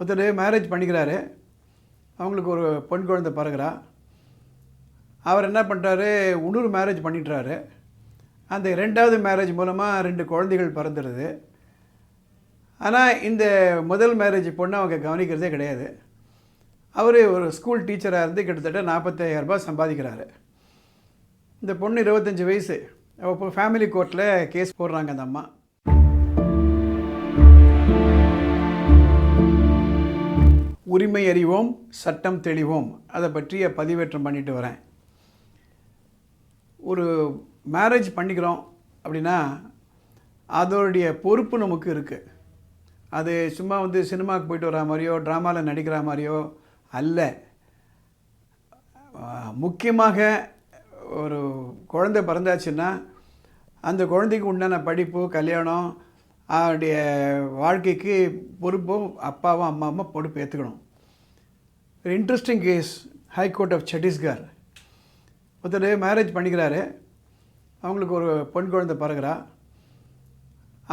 ஒருத்தர் மேரேஜ் பண்ணிக்கிறாரு. அவங்களுக்கு ஒரு பெண் குழந்தை பிறகுறா. அவர் என்ன பண்ணுறாரு, இன்னொரு மேரேஜ் பண்ணிட்டுறாரு. அந்த 2வது மேரேஜ் மூலமாக 2 குழந்தைகள் பிறந்துடுது. ஆனால் இந்த முதல் மேரேஜ் பொண்ணை அவங்க கவனிக்கிறதே கிடையாது. அவர் ஒரு ஸ்கூல் டீச்சராக இருந்து கிட்டத்தட்ட 45,000 ரூபாய் சம்பாதிக்கிறாரு. இந்த பொண்ணு 25 வயசு. அவள் இப்போ ஃபேமிலி கோர்ட்டில் கேஸ் போடுறாங்க அந்த அம்மா. உரிமை அறிவோம், சட்டம் தெளிவோம், அதை பற்றிய பதிவேற்றம் பண்ணிட்டு வரேன். ஒரு மேரேஜ் பண்ணிக்கிறோம் அப்படின்னா அதோடைய பொறுப்பு நமக்கு இருக்குது. அது சும்மா சினிமாவுக்கு போயிட்டு வர மாதிரியோ ட்ராமாவில் நடிக்கிற மாதிரியோ அல்ல. முக்கியமாக ஒரு குழந்தை பிறந்தாச்சுன்னா அந்த குழந்தைக்கு உண்டான படிப்பு, கல்யாணம், அவருடைய வாழ்க்கைக்கு பொறுப்பும் அப்பாவும் அம்மாவும் பொறுப்பு ஏற்றுக்கணும். ஒரு interesting case, high court of Chhattisgarh. ஒருத்தர் மேரேஜ் பண்ணிக்கிறாரு. அவங்களுக்கு ஒரு பெண் குழந்தை பிறகுறா.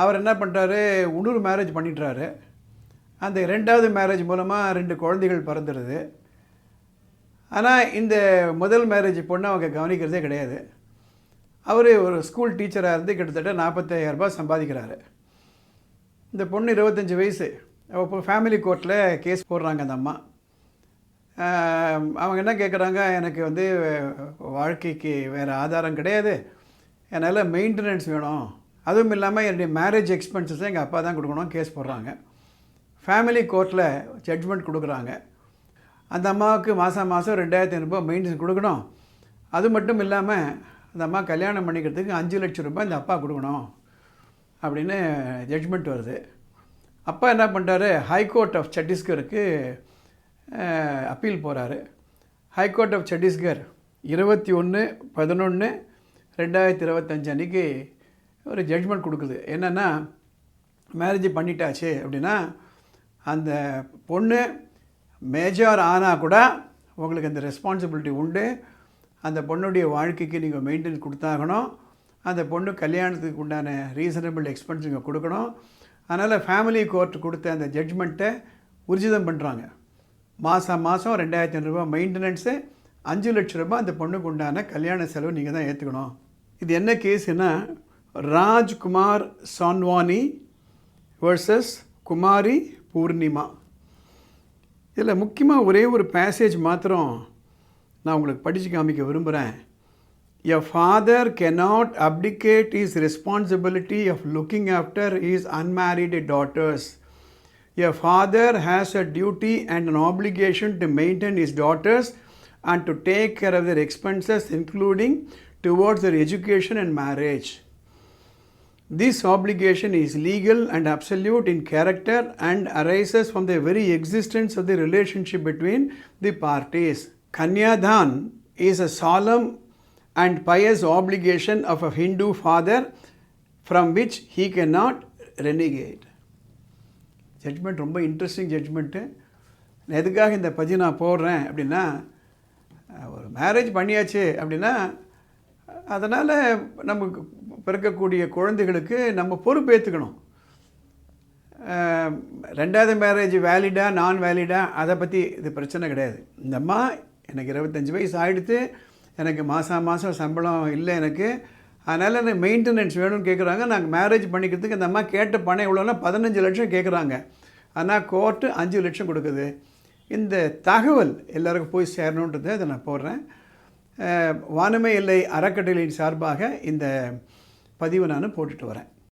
அவர் என்ன பண்ணுறாரு, இன்னொரு மேரேஜ் பண்ணிட்டுறாரு. அந்த 2வது மேரேஜ் மூலமாக 2 குழந்தைகள் பிறந்துடுது. ஆனால் இந்த முதல் மேரேஜ் பொண்ணை அவங்க கவனிக்கிறதே கிடையாது. அவர் ஒரு ஸ்கூல் டீச்சராக இருந்து கிட்டத்தட்ட 45,000 ரூபாய் சம்பாதிக்கிறாரு. இந்த பொண்ணு 25 வயசு. அவள் இப்போ ஃபேமிலி கோர்ட்டில் கேஸ் போடுறாங்க அந்த அம்மா. அவங்க என்ன கேட்குறாங்க, எனக்கு வாழ்க்கைக்கு வேறு ஆதாரம் கிடையாது, என்னால் மெயின்டெனன்ஸ் வேணும், அதுவும் இல்லாமல் என்னுடைய மேரேஜ் எக்ஸ்பென்சஸை எங்கள் அப்பா தான் கொடுக்கணும், கேஸ் போடுறாங்க. ஃபேமிலி கோர்ட்டில் ஜட்ஜ்மெண்ட் கொடுக்குறாங்க. அந்த அம்மாவுக்கு மாதம் 2,500 ரூபாய் மெயின்டெனன்ஸ் கொடுக்கணும். அது மட்டும் இல்லாமல் அந்த அம்மா கல்யாணம் பண்ணிக்கிறதுக்கு 5 லட்சம் ரூபாய் இந்த அப்பா கொடுக்கணும் அப்படின்னு ஜட்ஜ்மெண்ட் வருது. அப்பா என்ன பண்ணுறாரு, ஹைகோர்ட் ஆஃப் சத்தீஸ்கருக்கு அப்பீல் போகிறாரு. ஹைகோர்ட் ஆஃப் சத்தீஸ்கர் 21/11/2025 அன்றைக்கி ஒரு ஜட்ஜ்மெண்ட் கொடுக்குது. என்னென்னா, மேரேஜ் பண்ணிட்டாச்சு அப்படின்னா அந்த பொண்ணு மேஜர் ஆனால் கூட உங்களுக்கு அந்த ரெஸ்பான்சிபிலிட்டி உண்டு. அந்த பொண்ணுடைய வாழ்க்கைக்கு நீங்கள் மெயின்டெனன்ஸ் கொடுத்தாகணும். அந்த பொண்ணு கல்யாணத்துக்கு உண்டான ரீசனபிள் எக்ஸ்பென்ஸ் நீங்கள் கொடுக்கணும். அதனால் ஃபேமிலி கோர்ட் கொடுத்த அந்த ஜட்ஜ்மெண்ட்டை உர்ஜிதம் பண்ணுறாங்க. மாதம் 2,500 ரூபாய் மெயின்டெனன்ஸு, 5 லட்சம் ரூபாய் அந்த பொண்ணுக்கு உண்டான கல்யாண செலவு நீங்கள் தான் ஏற்றுக்கணும். இது என்ன கேஸுன்னா, ராஜ்குமார் சான்வானி வர்சஸ் குமாரி பூர்ணிமா. இதில் முக்கியமாக ஒரே ஒரு பேசேஜ் மாத்திரம் நான் உங்களுக்கு படித்து காமிக்க விரும்புகிறேன். A father cannot abdicate his responsibility of looking after his unmarried daughters. A father has a duty and an obligation to maintain his daughters and to take care of their expenses, including towards their education and marriage. This obligation is legal and absolute in character and arises from the very existence of the relationship between the parties. Kanyadhan is a solemn and pious obligation of a Hindu father from which he cannot renegade. Judgment ரொம்ப interesting judgment. எதுக்காக இந்த பதிவு நான் போடுறேன் அப்படின்னா, ஒரு marriage பண்ணியாச்சு அப்படின்னா அதனால் நமக்கு பிறக்கக்கூடிய குழந்தைகளுக்கு நம்ம பொறுப்பேற்றுக்கணும். 2வது மேரேஜ் வேலிடா நான் வேலிடா அதை பற்றி இது பிரச்சனை கிடையாது. இந்த அம்மா எனக்கு 25 வயசு ஆகிடுத்து, எனக்கு மாதம் சம்பளம் இல்லை எனக்கு, அதனால் எனக்கு மெயின்டெனன்ஸ் வேணும்னு கேட்குறாங்க. நாங்கள் மேரேஜ் பண்ணிக்கிறதுக்கு அந்த அம்மா கேட்ட பணம் எவ்வளோன்னா 15 லட்சம் கேட்குறாங்க. ஆனால் கோர்ட்டு 5 லட்சம் கொடுக்குது. இந்த தகவல் எல்லாருக்கும் போய் சேரணுன்றதை அதை நான் போடுறேன். வானமே இல்லை அறக்கட்டளையின் சார்பாக இந்த பதிவை நான் போட்டுட்டு வரேன்.